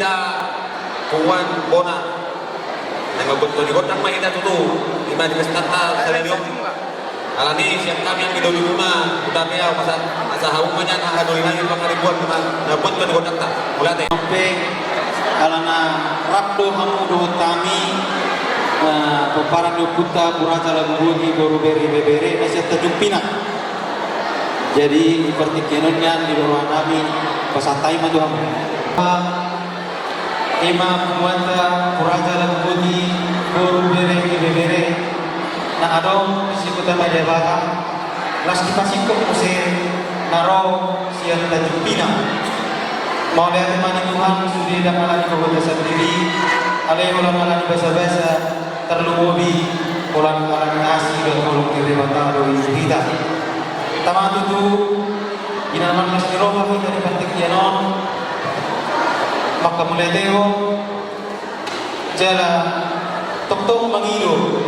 ida kuwan bona ay mabutto ni godang mahina tutu lima di pestata saliyong alani siap kami yang bidoli muna utapi aw masa hawumanyan ahadulinahin pangaribuan nabut ko ni godang ta mulate sampai alana rabdo hamudo tami peparan puta puraja lagu budi boru beri bebere masih terjumpina. Jadi seperti kenonnya di luar kami pasatai madu hamu ima pembuata puraja lagu budi boru beri bebere na adong disikutan aja baka las dipasingkok musir naro siang terjumpina. Mau lihat teman Tuhan sudah dapat lagi kepada sendiri. Alai ulang-ulang bahasa-bahasa terlubobi ulang-ulang nasi dan kolong kiri batang doi kita. Tama tutu inaman mas diroba kita di pantik yanon. Maka mulai teo jala tok-tok mengido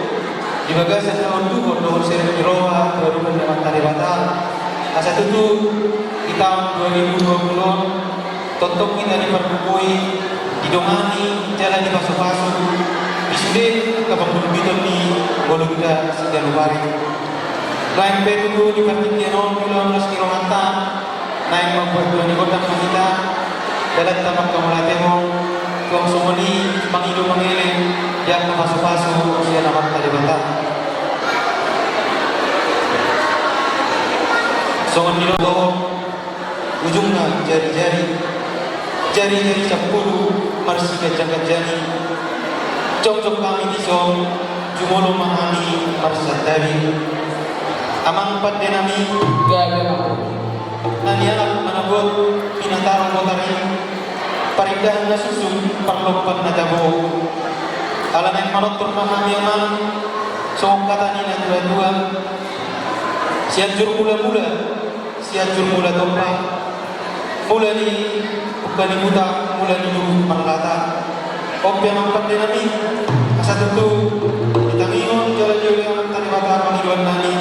di bagasan tahun tu doon seri diroba baru mendapat tari batang. Asa tutu di tahun 2020 tontok kita diperbukui, didongani, jalan di pasu-pasu, disude ke pembuluh ni bolunda sekian hari. Lain betul di partik yanon pulau meski rohanta, naik membuat dua ni kota kita, dalam tamak kamulatemo, tuang sumoni, mangido mangele, yang ke pasu-pasu, usia nama tadi bata. Songon milo ujungnya jari-jari. Jari-jari campuru marsi kajang-kajani cok-cok kami disom jumolo mahami marsatari amang padenami gagal nani anak managot pinataro kotari parindahan na susun parlompat na dabo ala na manotor mahami amang soong katani na dua-dua sianjur mula-mula sianjur mula tompa mula ni bukan muda mula ni dulu manlata opian empat dinami asa tentu ditangingon jalan-jalan yang tadi bata panghiduan nani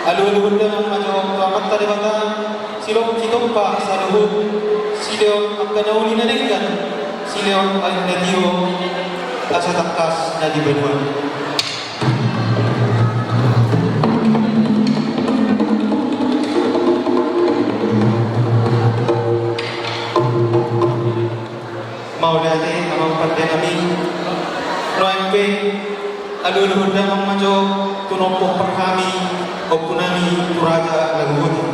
alu-alu benda yang majo amat tadi bata silong citompa saluhut sileon akan nauli nanengkan sileon alin natio asa takas nadi benua mau dati amang pandenami noempe alu-alu damang majo tunompok perkami opunani puraja lagu budi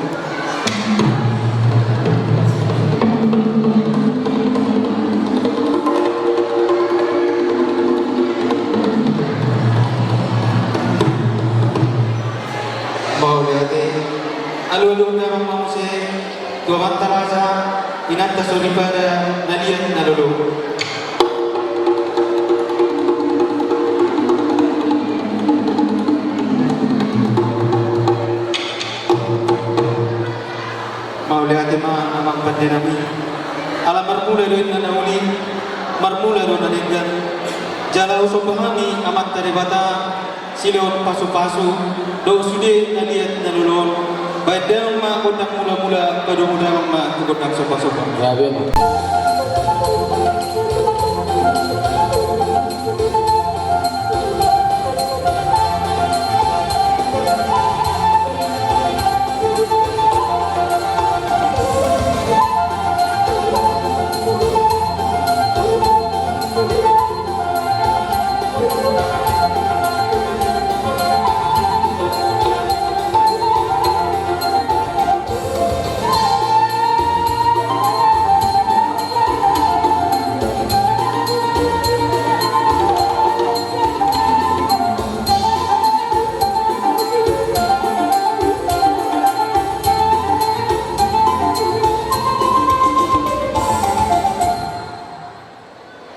mau dati alu-alu damang mause dua mantaraja inanta sonipada nadian nalulu mau lihat tema amang pandenami ala marmula doin nanauli marmula doin naninggan jala usok pahami amat dari bata sileon pasu-pasu do sude naliat nalulun badang ma kotak mula-mula pada muda ma kotak sopa-sopa ya benar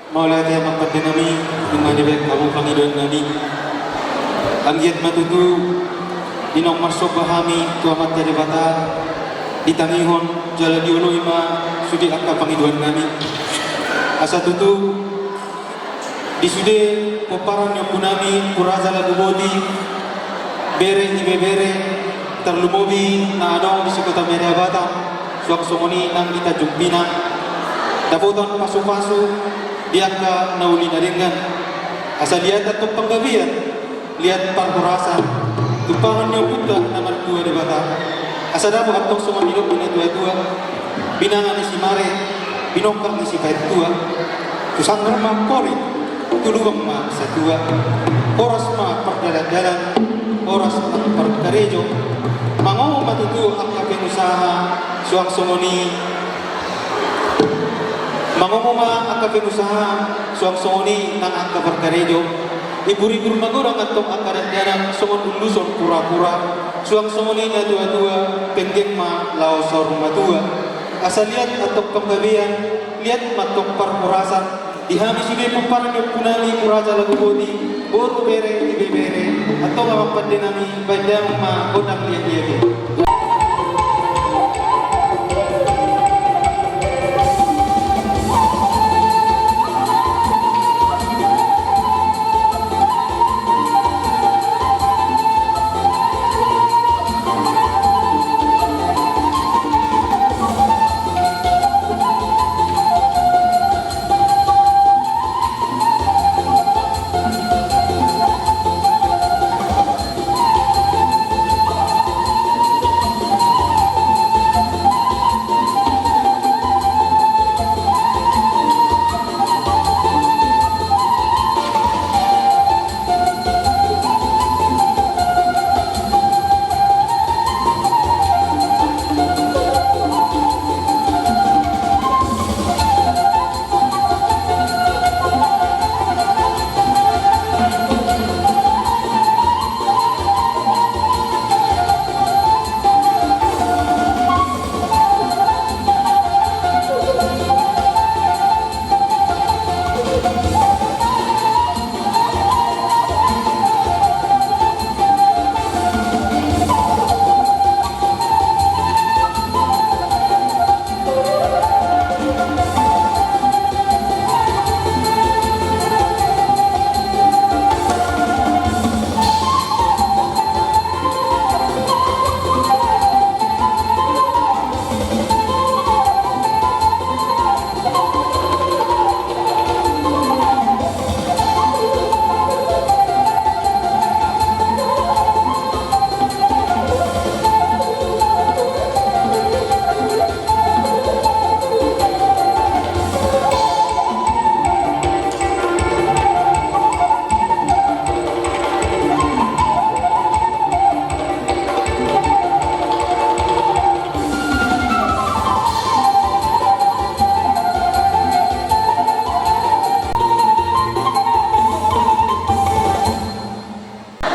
Maulati amang pandenami imani kamu pangidon nani anggiat matutu inong masok bahami tuamat dari bata ditangihon jala diulo ima sudi akka pangidon nami asa tutu disude poparan yang punami puraza lagu bodi bere ni bebere terlumobi na adong di sekota media bata suak somoni nang kita jumpina daputan pasu-pasu dia ka nauli na ringan. Asa lihat atau penggabian, lihat parkurasan, tupangan niyo puta nomor 2 di bata. Asa dapat atong semua hidup ini dua-dua, binangan ni si Mare, binongkak ni si Kait tua, susandar ma kori, tuluwang ma sa dua, oras ma perdalan-dalan, oras ma perkarejo, mangaw matutu ang kaping usaha, suang sumuni, mangumuma ang kaping usaha, suang sumuni ng ang kaperkarejo, iburi-bur magurang atong ang karandanan, sumun uluson pura-pura, suang sumuni na dua-dua, penggeng ma lao sa rumadua, asa liat atong panggabian, liat matong parkurasan, dihami sige pong parang yung punali kuraja lagu bodi, boru bere, ibe bere, atong awang pandinami, badang ma odang liat-liat.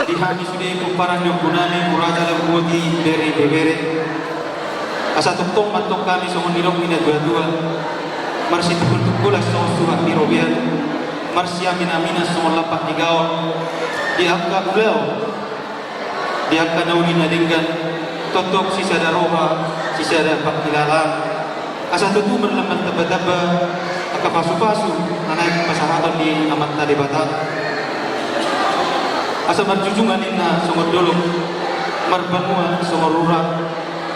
Dihani sudah kumparan yung kunani kuraja lang buti bere bere asa tuktong mantok kami sa nilong minadua-dua marsi tukul-tukul sa suha ni Robian marsi amin-amina sa lapak ni Gaon di angka ulaw di angka nauli na dinggan totok si sadaroha si sadapak nilalang asa tutu merleman taba-taba akapasu-pasu naik pasahatan di amat talibatan asa marjujungan ina sumur dolong marbanua sumur rurang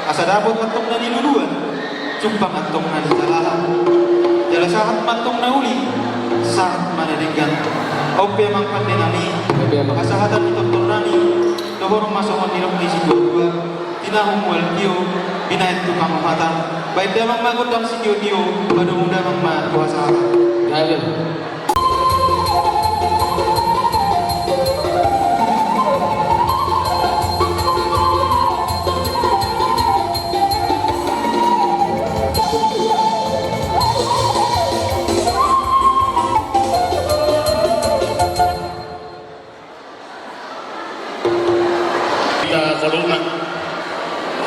asa dabot matong na niluluan cumpang atong na nitalalang jala saat matong na uli saat manadinggan ope mang pandinami asahatan itong nani dohorong masongon nilong di si dua-dua tinahong walkiyo binayat tukang matang baik damang magodang si diyo-diyo padung damang matuasa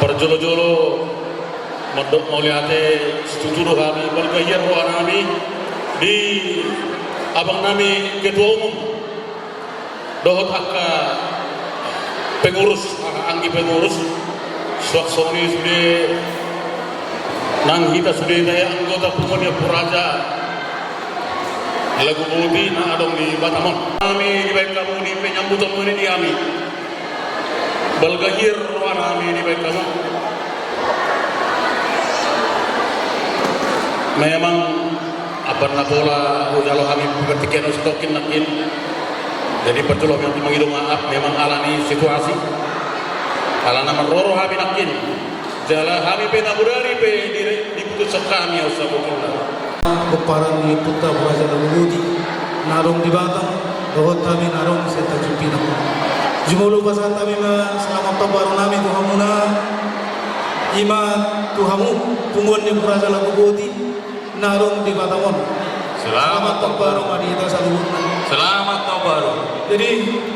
Perjolo-jolo medok mauliate setujuru kami bergayar roh kami di abang nami ketua umum dohot akka pengurus anggi pengurus suaksoni sudah nang kita sudah daya anggota pemuda puraja lagu budi na adong di Batamon kami di baik kamu di penyambutan ini di kami balgahir roh kami di baik kamu memang pernah bola kalau kami ketika stokin nakin jadi betul yang mengirim maaf memang alami situasi alana meroro kami nakin jala kami pena burari pe diputus kami usabullah Keparan di Putra Praja Lagubudi narong di Batang bahwa kami narong serta Jupina jumulu pasal kami selamat tabaru nami Tuhamuna ima Tuhamu punguan di Praja Lagubudi narong di Batamon selamat tabaru madita saluhun Selamat tahun baru. jadi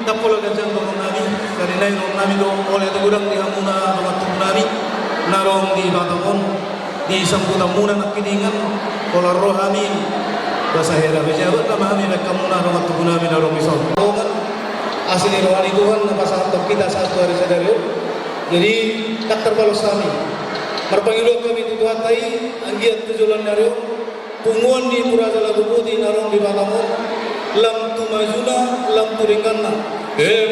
tak pola ganjang dorong nami dari naik dorong nami dong oleh tegurang di Hamuna rumah tuh nami narong di Batamon di sambutan muna nakiningan pola rohami bahasa hera bejabat nama kami mereka muna rumah tuh nami narong misal asli rohani Tuhan nama saat kita satu hari sadari jadi tak terbalas kami merpanggil kami itu Tuhan tai anggiat tujuan dari punguan di Praja Lagubudi narong di Batamon lam tu majuna lam tu ringanna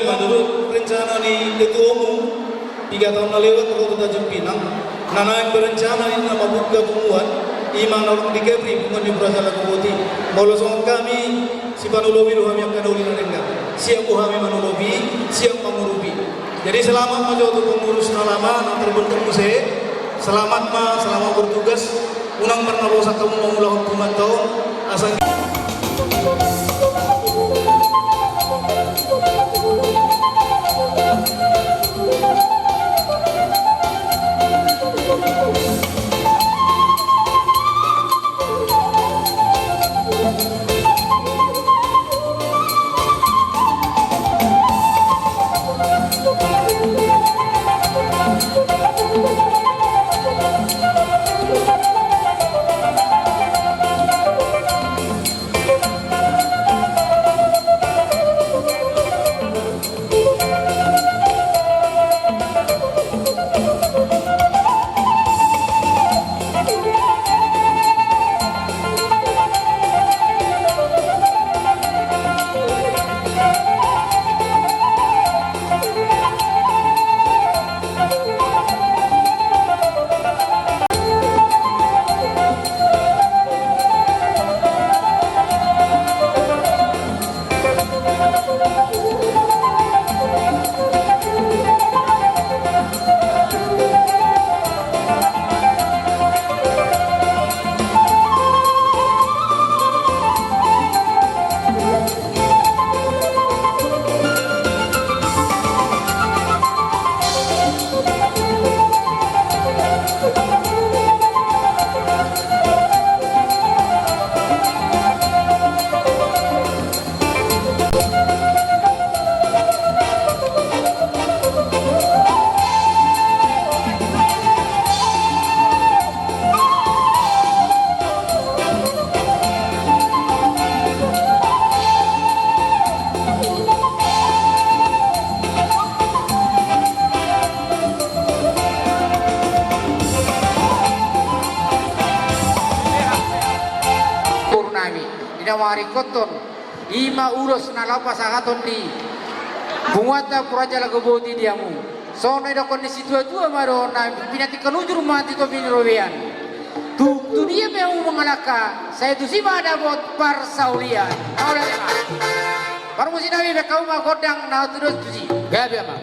menurut rencana ni ketua umum 3 tahun lewat Kota Tanjung Pinang nana yang berencana ini nama buka punguan iman orang di Kepri punguan di Praja Lagubudi molosong kami si panulobi lu kami akan ulin rendah siap kami manulobi siap mengurubi jadi selamat maju untuk pengurus lama yang terbentuk musik selamat selamat bertugas unang pernah bosak kamu mengulang hukuman tahun asal Dinawari koton ima uros na lapas akaton di bunguata Praja Lagubudi diamu sono ida kondisi tua maro na pinati kanujur mati to binirowian tu dia mau mengalaka saya tu sima ada bot par saulian oleh baru musim nabi bekau ma godang na terus tuji gabe ma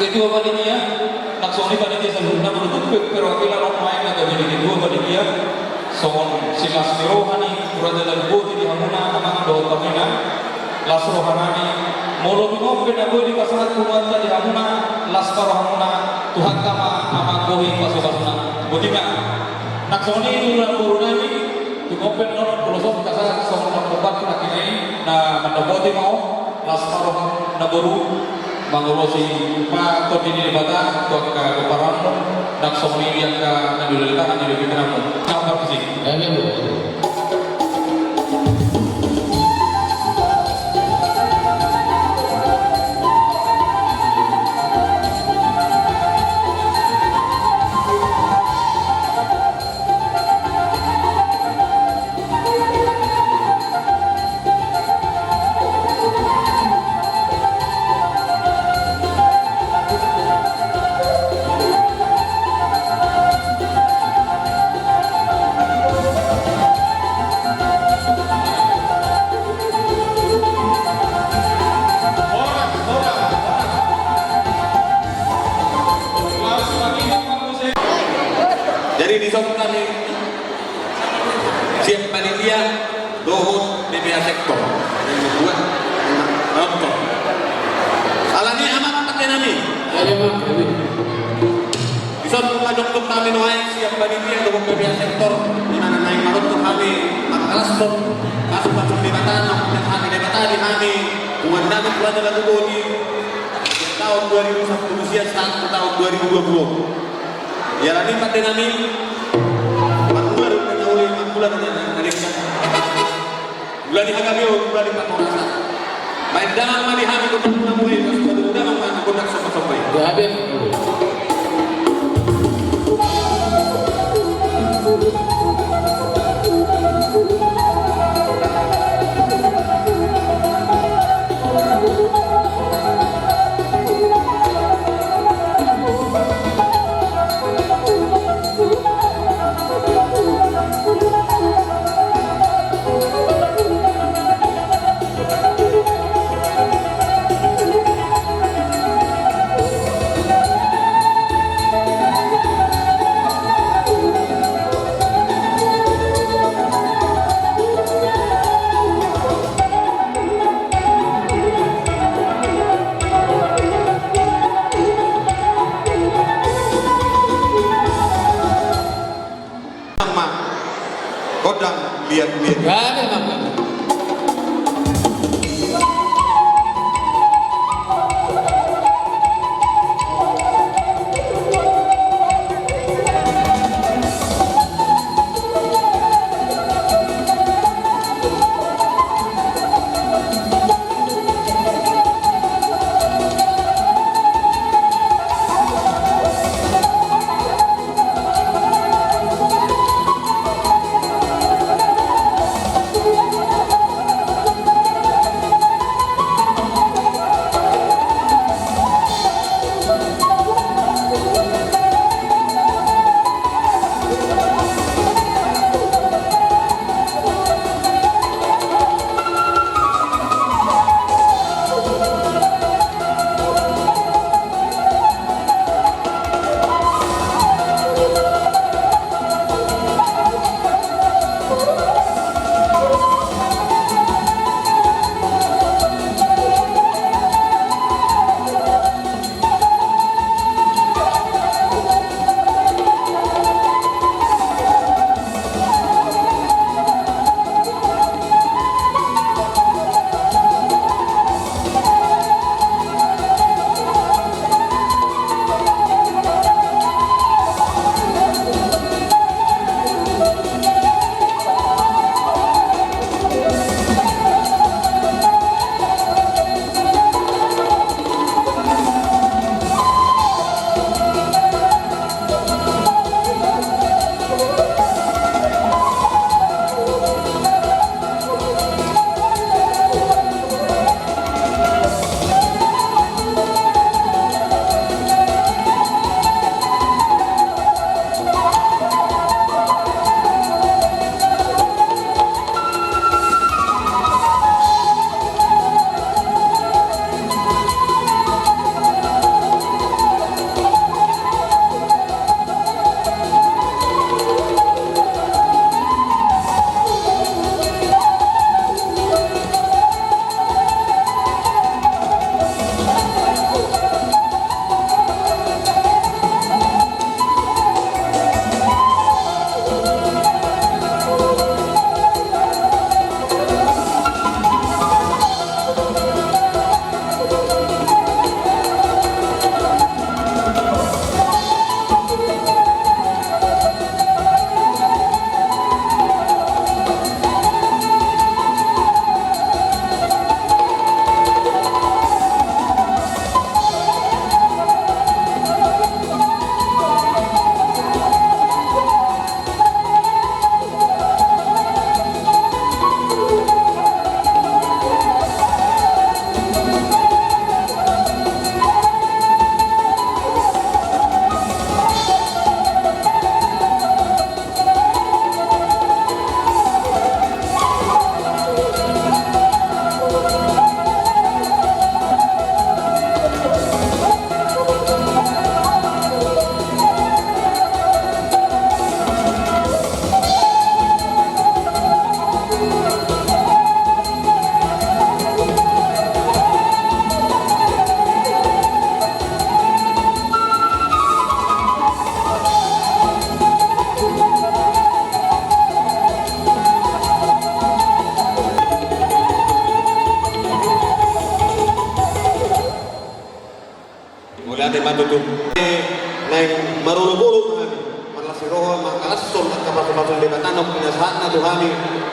Ketua panitia, langsung di panitia sebelumnya menutup perwakilan las rohani kurada dan boti di hamuna amang do tamina las rohanani molo bingom pena boy di kasahat kurada di hamuna las hamuna Tuhan kama amang bohi pasubasuna botinga nak soni ulang burunani bingom pena non pelosok kasahat soni nak obat kena kini na mandaboti mau las na boru mangolosi pa kodini bata to ka koparan nak soni yang ka nadulilita kan di pikiran mo apa sih Jadi di sana kami siap panitia dohon BPA sektor yang membuat nonton. Alani amat pakai nami. Di sana kadok kami noai siap panitia dohon BPA sektor di mana naik marut tuh kami makalas tuh masuk masuk di mata dan kami di mata di kami buat nami keluar dalam bodi tahun 2001 usia sampai tahun 2020. Ya lagi pada nami bulan menjauhi bulan Indonesia bulan di Hagabio bulan di Patonasa main dalam mari kami untuk mulai sudah memang kontak sampai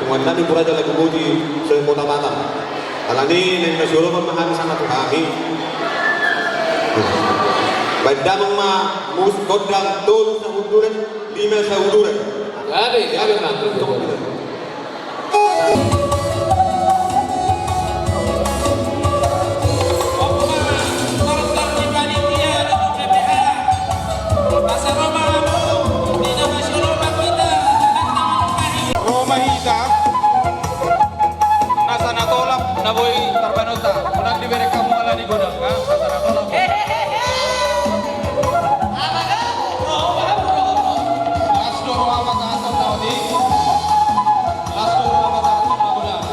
muat nabi Raja Lagu Budi sa Kota Batam. Alani nang nasyuro memahami sama Tuhami. Baik damang ma mus kodang tol sa uduran, lima sa uduran. Gabi man. Romahita nasa natolak na boy tarbanota unang diberi kamu ala di godang ka nasa natolak last door apa ka asam na di last door apa ka asam na godang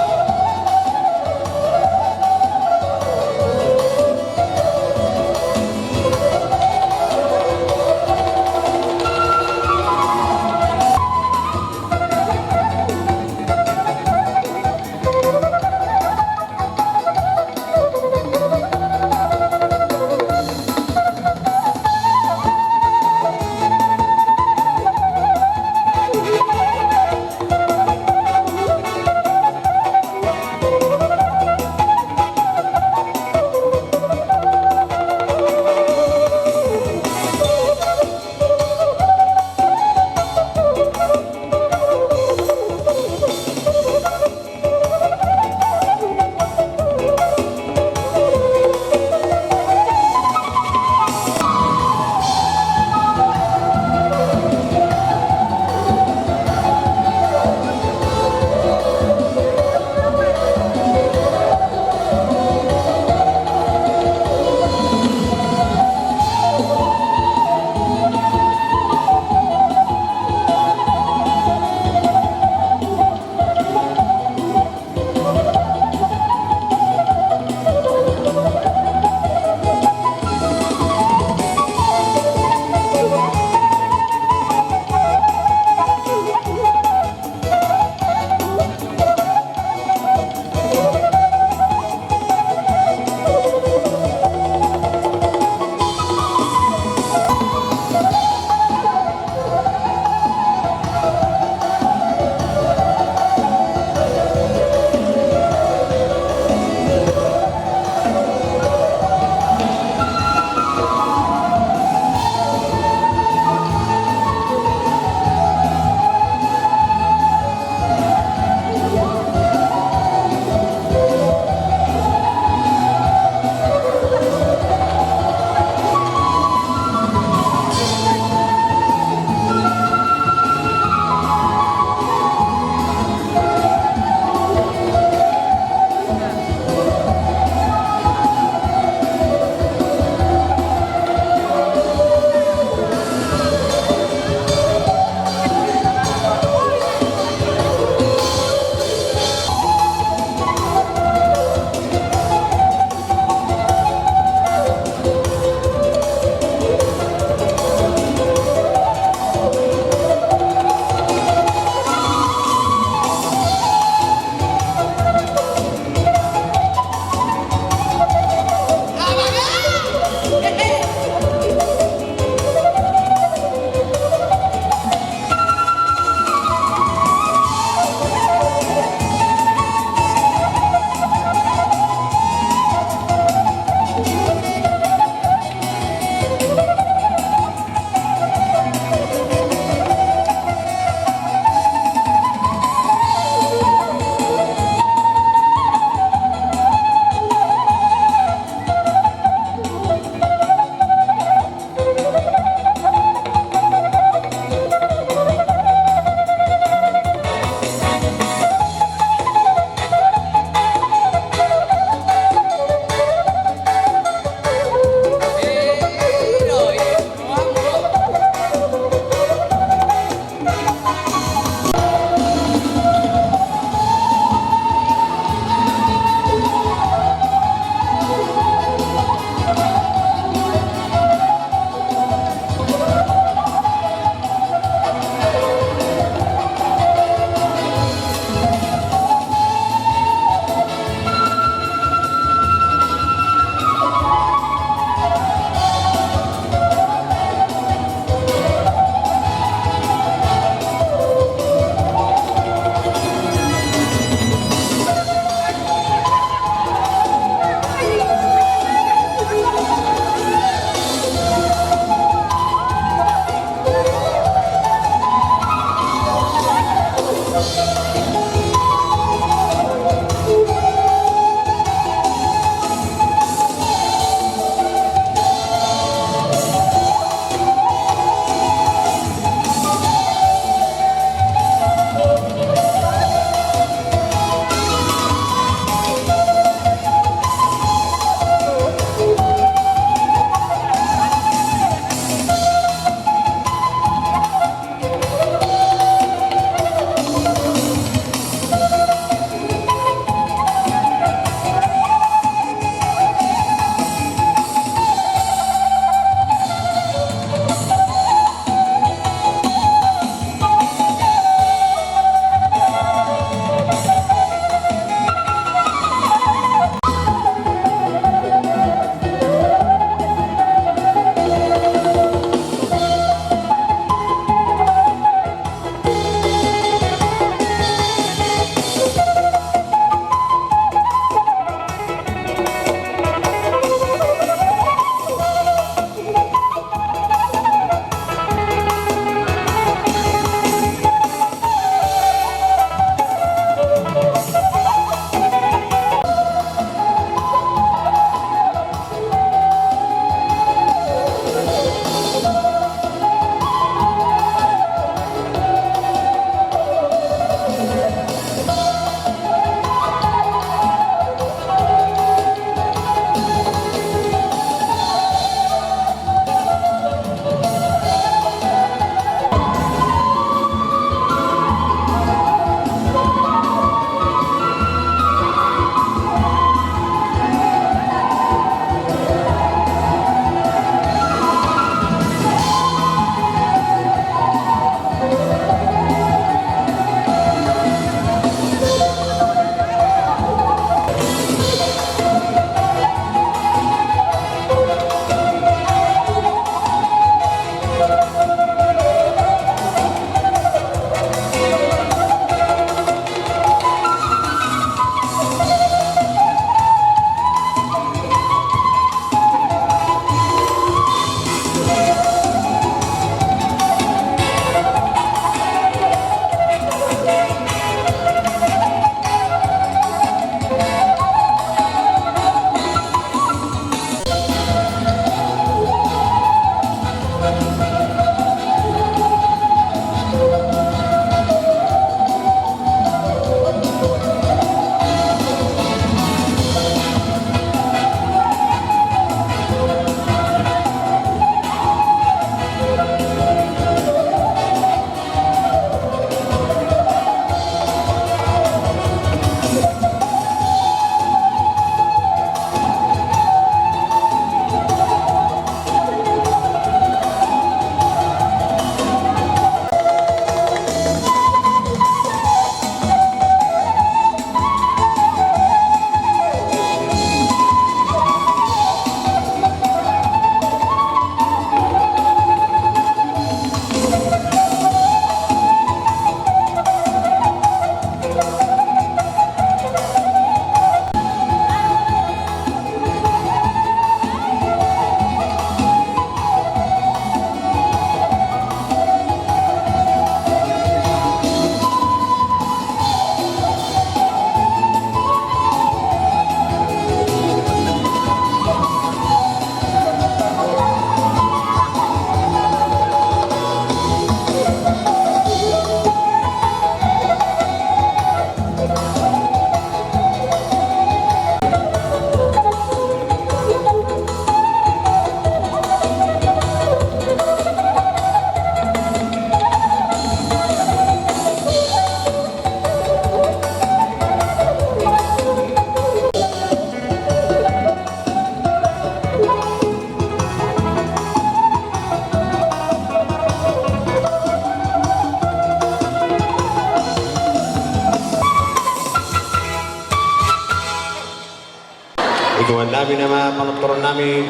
Ikuan namin nama panutron namin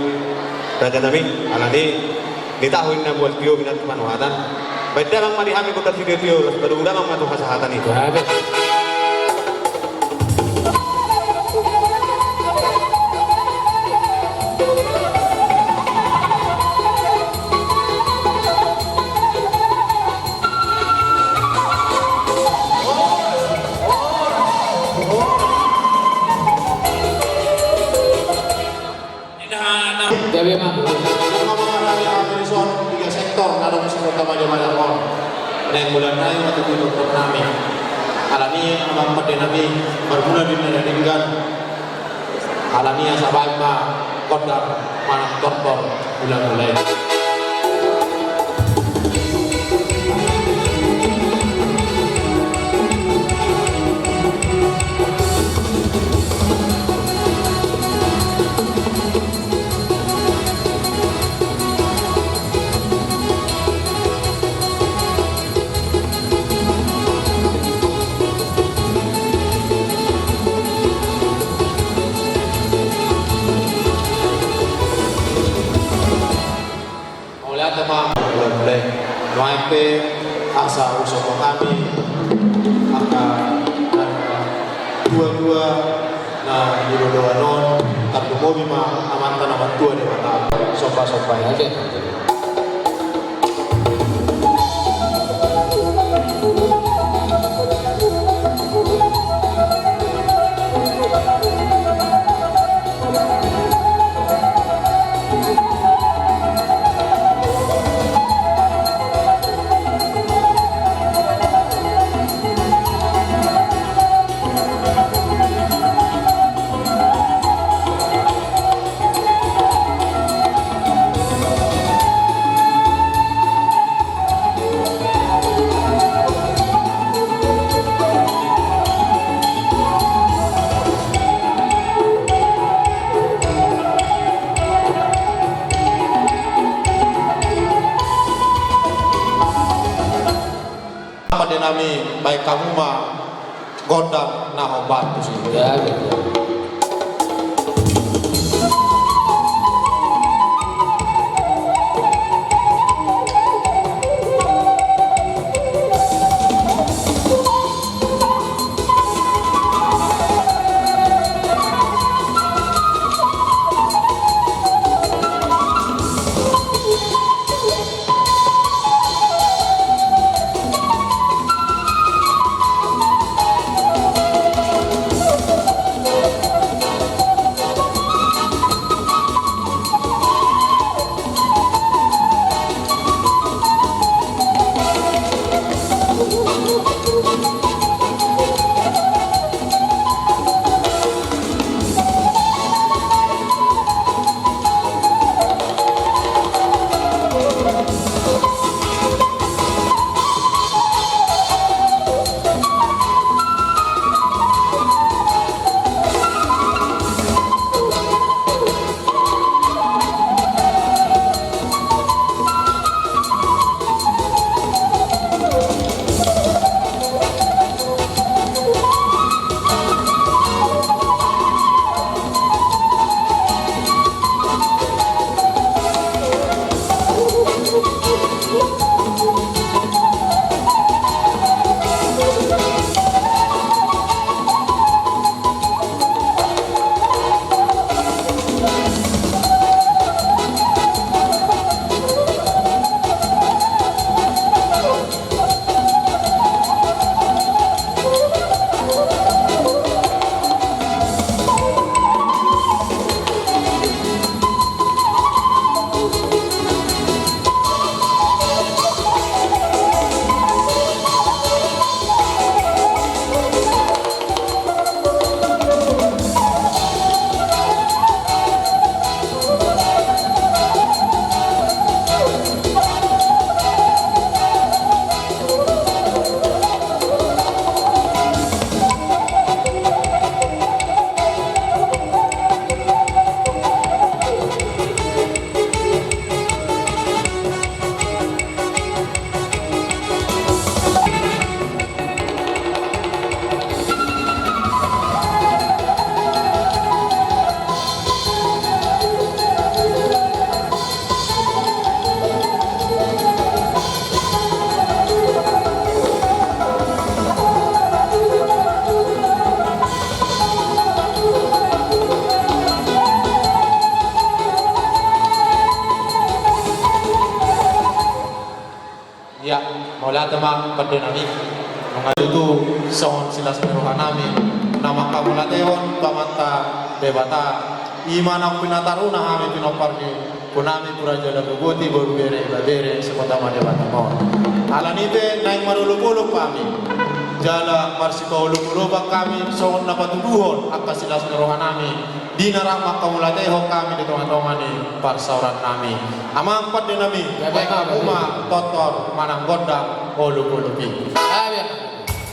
raja namin alani di tahun na buat tiyo binat manuhatan. Baik dah mang marihami ko tat video tiyo baru mang matu kasahatan itu. Jabe mah. Tiga sektor nadong sa kota Majamalakon. Dan bulan na yung matutunan namin. Alani ang mga namin bermula din na naningan. Alani ang sabay ma kodar manak tortor bulan mulai. Boleh, Noape asa usok kami akan dua-dua na dirodoa non tardumobi ma amanta na tua de mata sopa-sopa ya. Nami baik kamu mah gondang nah obat sih. Ya. Mula temak pada nami mengadu sohon silas meruhan nami nama kamulatehon pamata debata imana pinataruna kami pinoparni kunami puraja lagu boti baru bere sekota debata mau alanite naik marulu-pulu kami jala marsika ulu-ulu kami sohon napatuduhon akas silas meruhan nami dinarak makamulatehon kami di tengah-tengah ni parsauran nami amang pada nami baik kuma totor manang gondang ulu-ulupi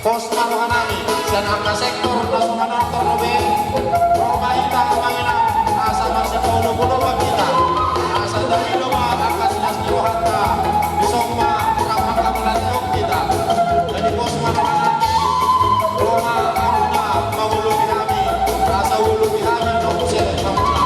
pos maruhan nami dan angka sektor langsung nonton lobe rumah kita kemana asa marsika ulu-ulu kita asa dari rumah angka silas meruhan di sokma kurang makamulatehon kita jadi pos maruhan nami rumah aruna mengulupi kami asa ulupi kami nongusir kamuna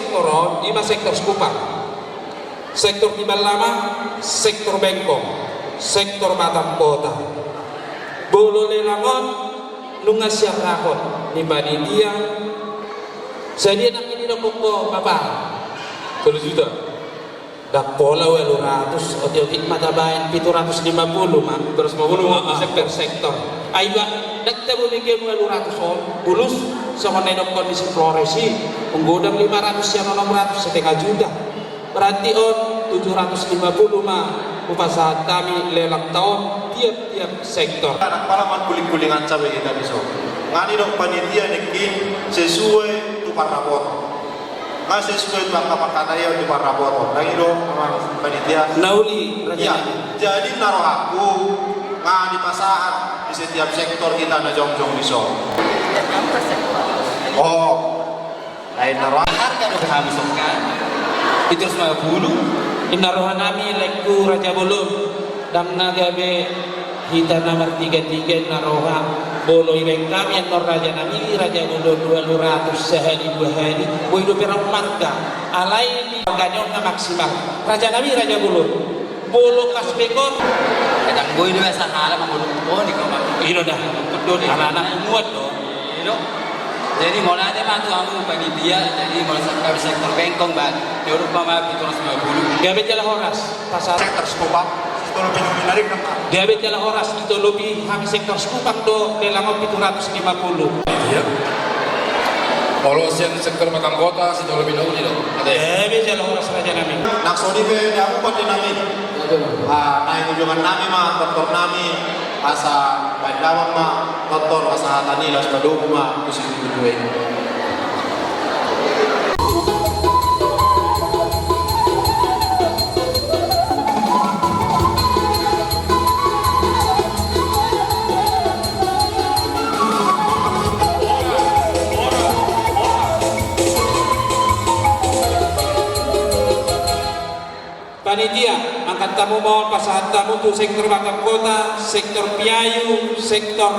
sektor, 5 sektor Sekupang, sektor Timbal Lama, sektor Bengkong, sektor Batam Kota, Bolo Lelangon, Nunga Siap Rakon, di panitia, saya nak ini dong kok Bapak, 10 juta. Dak pola 200, otik mata bayan 750 mah, terus mau sektor. Aiba, dak kita boleh ke 200 on, bulus sama nedok kondisi floresi, penggodang 500 yang 600 setengah juta. Berarti on 750 mah, upasaha kami lelang tahun tiap-tiap sektor. Anak palaman kuling-kulingan cabai kita bisa. Ngani dong panitia nekin sesuai tu rapor. Nggak sesuai tu angka makataya tu rapor. Lagi dong panitia. Nauli, Ya, jadi naruh aku ngani pasahan di setiap sektor kita na jong-jong bisa. Oh, lain naruh. Harga udah habis kan? Itu 50. Inaruhan nami lekku Raja Bolon dan nagabe kita nomor 33 naroha bolo ibeng kami yang nor Raja nami Raja Bolon 200 sehari 2 hari boy do perang marka alai di ganyong maksimal Raja nami Raja Bolon bolo kas bekon kadang boy do sa hala mamulu oh di koma ino dah do anak-anak muat do ino. Jadi mulai ada mantu kamu panitia, jadi mulai kami sektor Bengkong bang, di Eropa mah itu harus 50. Gabe jalan horas, pasar Sektor Sekupang, sektor menarik nama. gabe jalan horas itu lebih kami sektor Sekupang do lelang 750. Iya. Kalau yang sektor Batam Kota situ lebih dahulu dong. Gabe jalan horas Raja nami. Naksoni be aku pati nami. Naik ujungan nami mah doktor nami asa bandawan mah doktor asa tani las badung mah kusi tujuan. Panitia, angkat tamu mohon pasahan tamu untuk sektor Batam Kota, sektor Piayu, sektor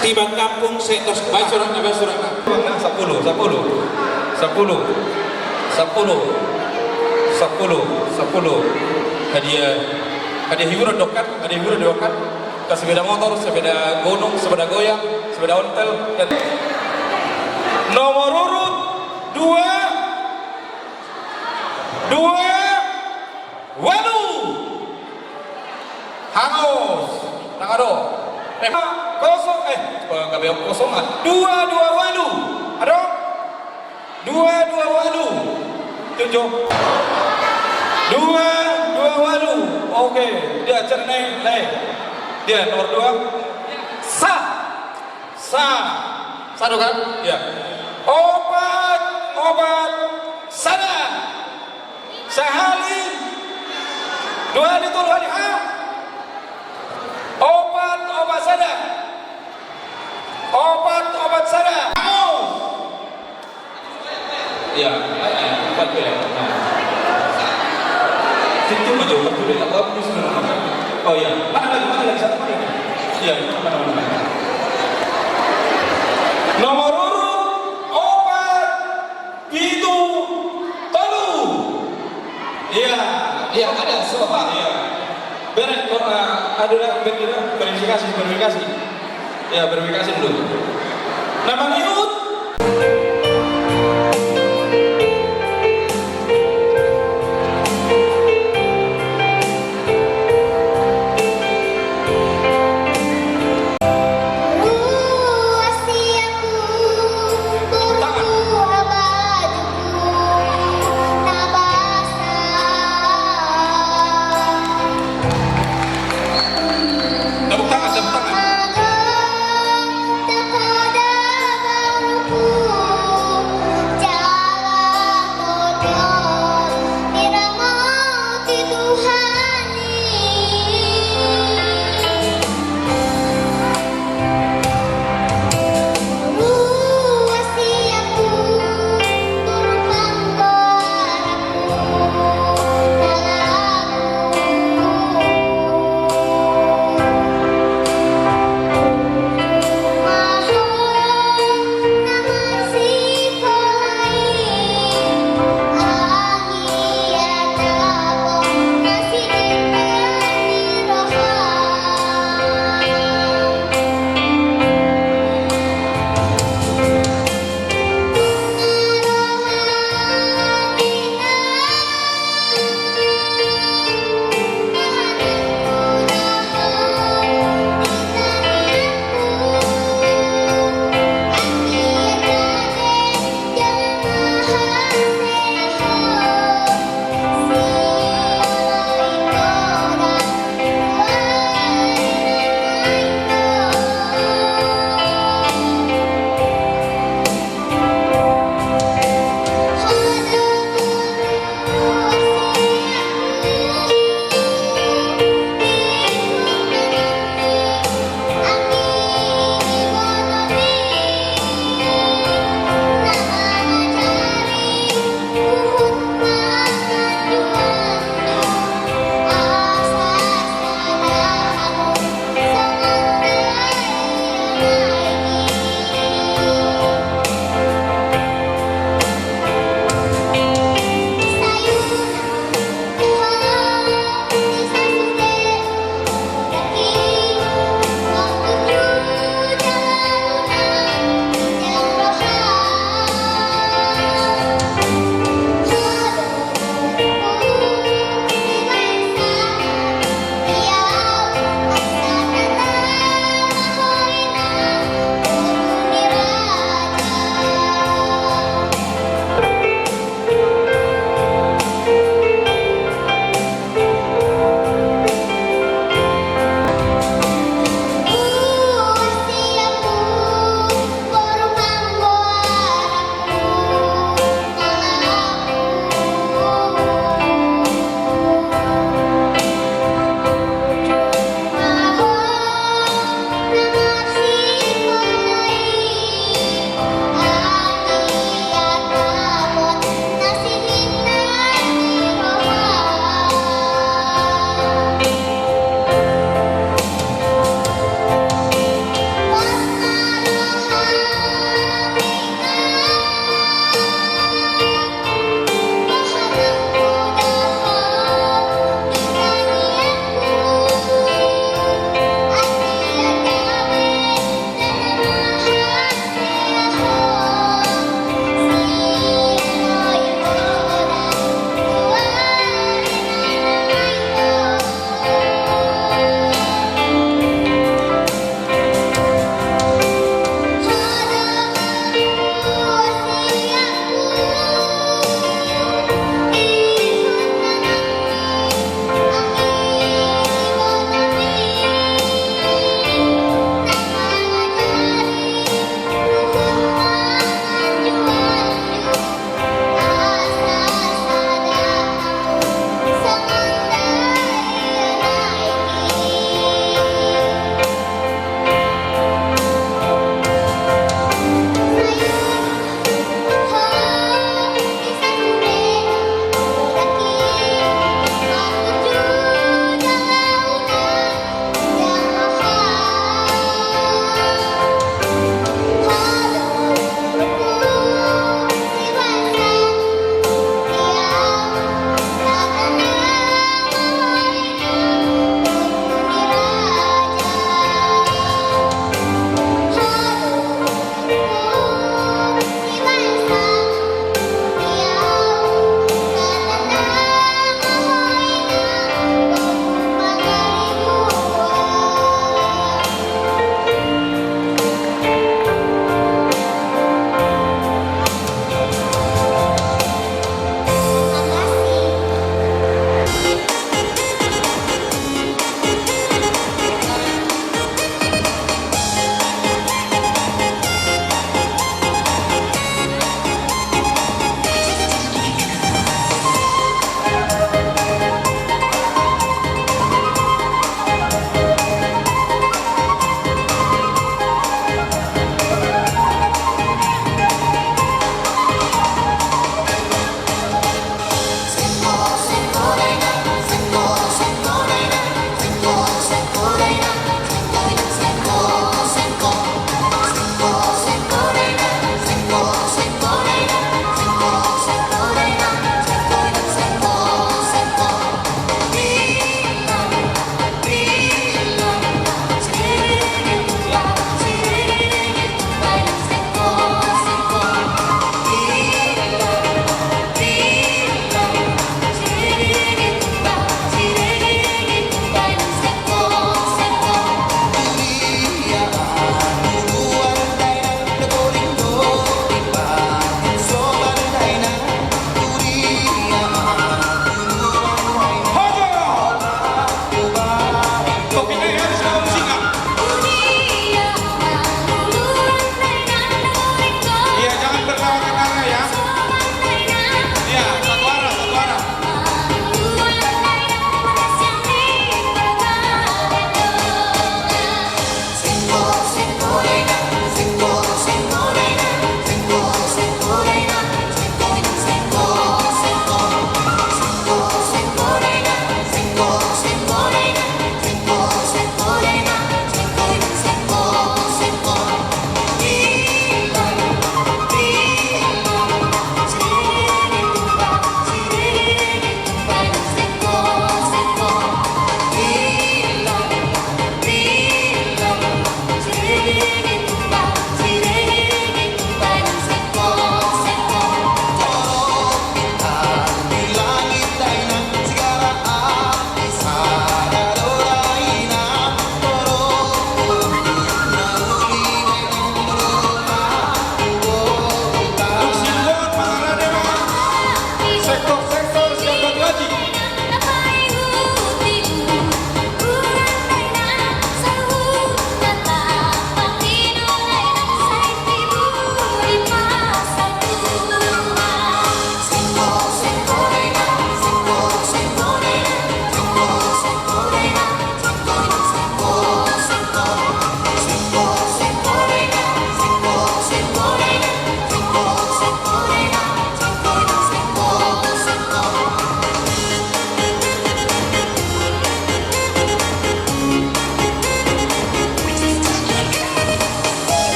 Tiban Kampung, sektor Baik suratnya, 10, 10, 10, 10, 10, 10, hadiah hiburan dokan, ke sepeda motor, sepeda gunung, sepeda goyang, sepeda ontel, dan nomor urut 2 waduh hangus nangado kosong nggak beok kosongan 2 waduh ada 2 waduh 7 2 waduh oke dia cerneng dia nomor 2 satu kan ya obat sana sehari 2 hari obat sada obat sada ya empat ya itu maju betul ya oh ya mana lagi satu lagi ya mana nomor urut obat itu tolu iya ada semua iya beres ada verifikasi ya verifikasi dulu nama Iut tepuk tangan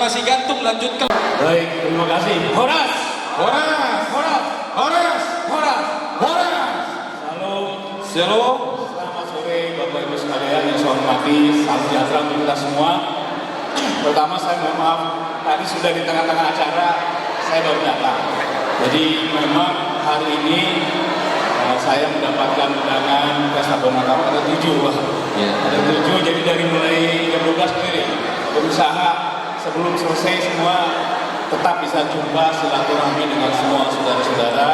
masih gantung, lanjutkan. Baik, terima kasih. Horas, Horas, horas, Horas, horas. Horas. Salam. Shalom. Selamat sore Bapak Ibu sekalian yang saya hormati, salam sejahtera untuk kita semua. Pertama saya mohon maaf, tadi sudah di tengah-tengah acara saya baru datang. Jadi memang hari ini saya mendapatkan undangan pesta Bonatawa ada 7, Pak. Ya. Ada 7, jadi dari mulai jam 12 sendiri berusaha sebelum selesai semua tetap bisa jumpa silaturahmi dengan semua saudara-saudara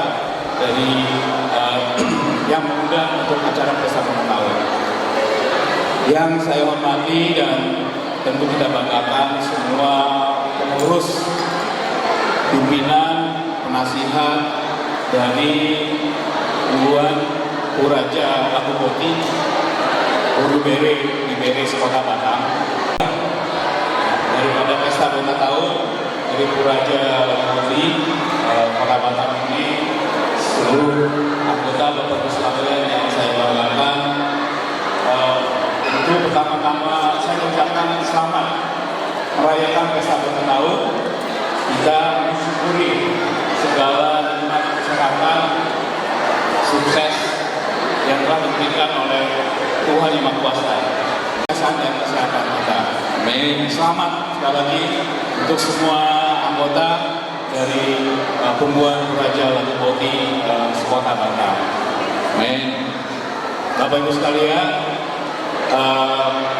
dari yang mengundang untuk acara pesta Bonatawa. Yang saya hormati dan tentu kita banggakan semua pengurus, pimpinan, penasihat dari Buan Puraja Lakuboti, Uru Bere di Bere Kota Batam. Daripada pesta Bonatawa dari Puraja Lakuboti Kota Batam ini, seluruh anggota Bapak Ibu sekalian yang saya banggakan, tentu pertama-tama saya ucapkan selamat merayakan pesta Bonatawa. Kita mensyukuri segala nikmat kesehatan, sukses yang telah diberikan oleh Tuhan Yang Maha Kuasa, kesehatan dan kesehatan kita. Amin. Selamat sekali lagi untuk semua anggota dari Pembuan Puraja Lakuboti Kota Batam. Amin. Bapak Ibu sekalian,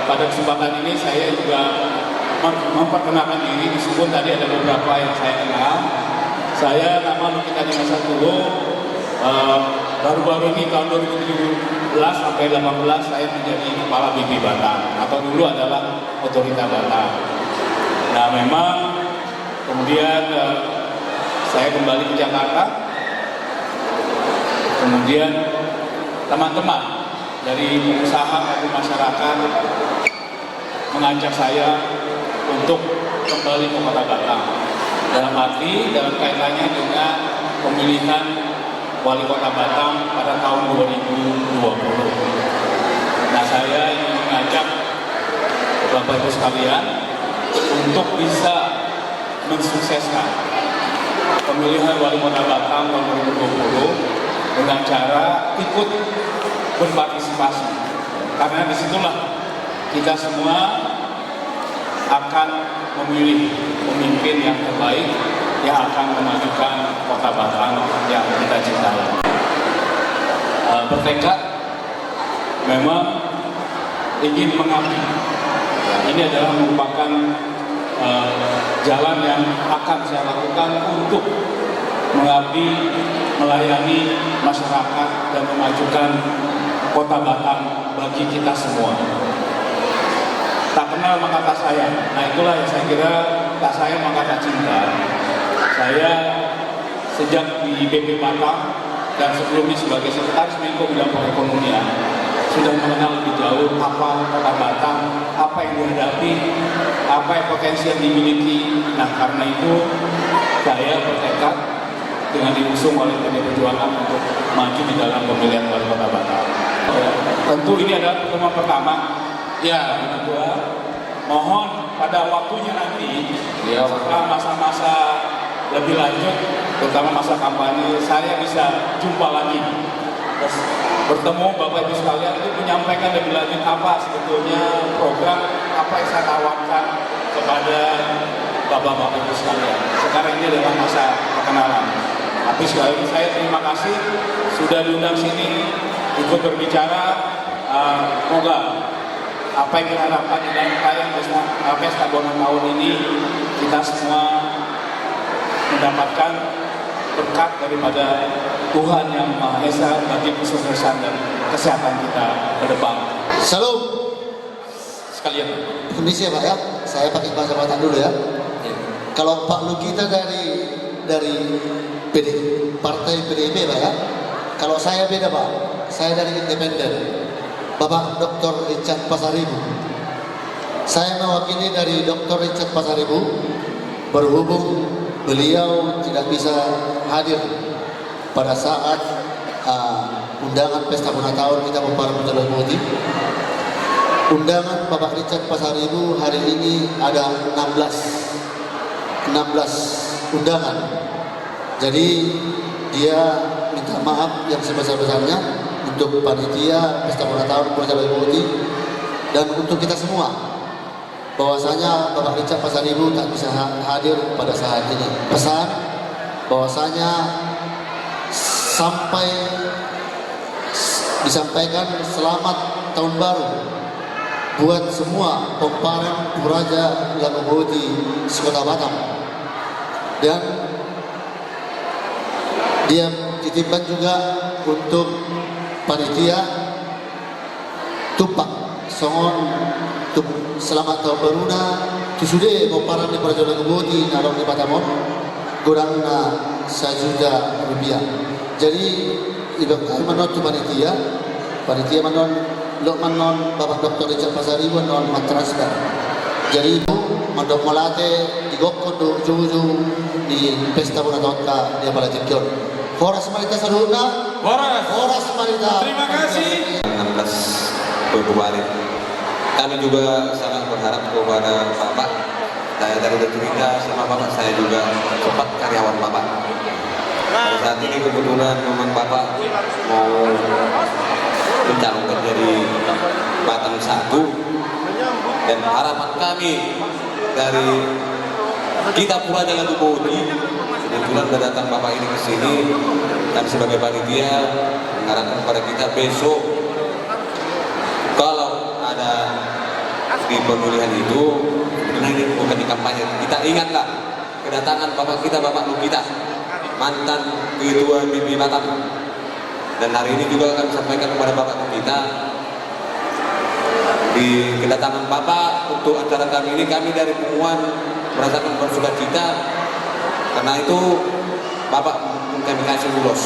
pada kesempatan ini saya juga memperkenalkan diri, meskipun tadi ada beberapa yang saya kenal. Saya nama Lukita Dimasa Tulo. Baru-baru ini tahun 2017 sampai 18 saya menjadi Kepala BP Batam, atau dulu adalah Otorita Batam. Nah memang kemudian saya kembali ke Jakarta, kemudian teman-teman dari pengusaha maupun masyarakat mengajak saya untuk kembali ke Kota Batam. Dalam arti, dalam kaitannya dengan pemilihan Wali Kota Batam pada tahun 2020. Nah, saya ingin mengajak Bapak Ibu sekalian untuk bisa mensukseskan pemilihan Wali Kota Batam tahun 2020 dengan cara ikut berpartisipasi. Karena disitulah kita semua akan memilih pemimpin yang terbaik yang akan memajukan Kota Batam yang kita cintai. Bertekad memang ingin mengabdi. Ini adalah merupakan jalan yang akan saya lakukan untuk mengabdi, melayani masyarakat dan memajukan Kota Batam bagi kita semua. Tak kenal maka tak sayang. Nah itulah yang saya kira tak sayang maka tak cinta. Saya sejak di BP Batam dan sebelumnya sebagai sekretaris Menko bidang perekonomian sudah mengenal lebih jauh apa Kota Batam, apa yang dihadapi, apa yang potensi yang dimiliki. Nah karena itu saya bertekad dengan diusung oleh PD Perjuangan untuk maju di dalam pemilihan wali Kota Batam. Tentu ini adalah pertemuan pertama. Ya, kedua, mohon pada waktunya nanti, setelah masa-masa lebih lanjut, terutama masa kampanye, saya bisa jumpa lagi, terus bertemu Bapak Ibu sekalian itu menyampaikan lebih lanjut apa sebetulnya program, apa yang saya tawarkan kepada Bapak-Bapak Ibu sekalian. Sekarang ini adalah masa perkenalan. Tapi sekali lagi saya terima kasih sudah diundang sini ikut berbicara. Semoga apa yang kita harapkan di dalam rangkaian pesta Bonatawa ini kita semua mendapatkan berkat daripada Tuhan Yang Maha Esa bagi kesuksesan dan kesehatan kita ke depan. Shalom Sekalian. Permisi ya Pak ya, saya pakai bahasa Batak dulu ya. Kalau Pak Lukita dari Partai PDIP Pak ya. Kalau saya beda Pak, saya dari Independen. Bapak Dr. Richard Pasaribu. Saya mewakili dari Dr. Richard Pasaribu, berhubung beliau tidak bisa hadir pada saat undangan pesta Bonatawa kita Pembuan Puraja Lakuboti. Undangan Bapak Richard Pasaribu hari ini ada 16 16 undangan. Jadi dia minta maaf yang sebesar-besarnya untuk panitia pesta ulang tahun Puraja Lagoboti dan untuk kita semua, bahwasanya Bapak Richard Pasaribu tak bisa hadir pada saat ini. Pesan bahwasanya sampai disampaikan selamat tahun baru buat semua pemparan Puraja Lagoboti Sekota Batam. Dan dia titipkan juga untuk panitia Tupak Songon selamat tahun baruna tusude pemparan di Puraja Lagoboti nalong di Batamon kurang 1 juta rupiah. Jadi ibang manon tu panitia manon lo manon Bapak Dr. Richard Pasaribu non matransfer. Jadi itu mandok molate digokon do juju di pesta ulang tahun ka dia pada Jekyon. Horas Marita saluna. Horas Marita. Terima kasih. 16 Februari. Kami juga sangat berharap kepada Bapak. Saya dari cerita sama Bapak, saya juga sempat karyawan Bapak. Pada saat ini kebetulan memang Bapak mau mencalonkan jadi Batam 1, dan harapan kami dari kita Puraja Lagoboti, kebetulan datang Bapak ini ke sini, dan sebagai panitia mengharapkan kepada kita besok kalau ada di pemilihan itu, sebenarnya ini bukan di kampanye, kita ingatlah kedatangan Bapak kita, Bapak Lukita, mantan Ketua BP Batam. Dan hari ini juga akan sampaikan kepada Bapak kita di kedatangan Bapak untuk acara kami ini, kami dari Punguan merasakan bersukacita karena itu Bapak kami kasih ulos.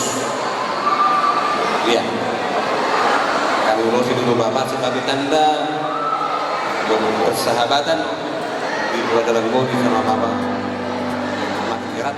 Iya, kami ulos itu untuk Bapak sebagai tanda persahabatan di Puraja Lagoboti sama Bapak. Makin erat.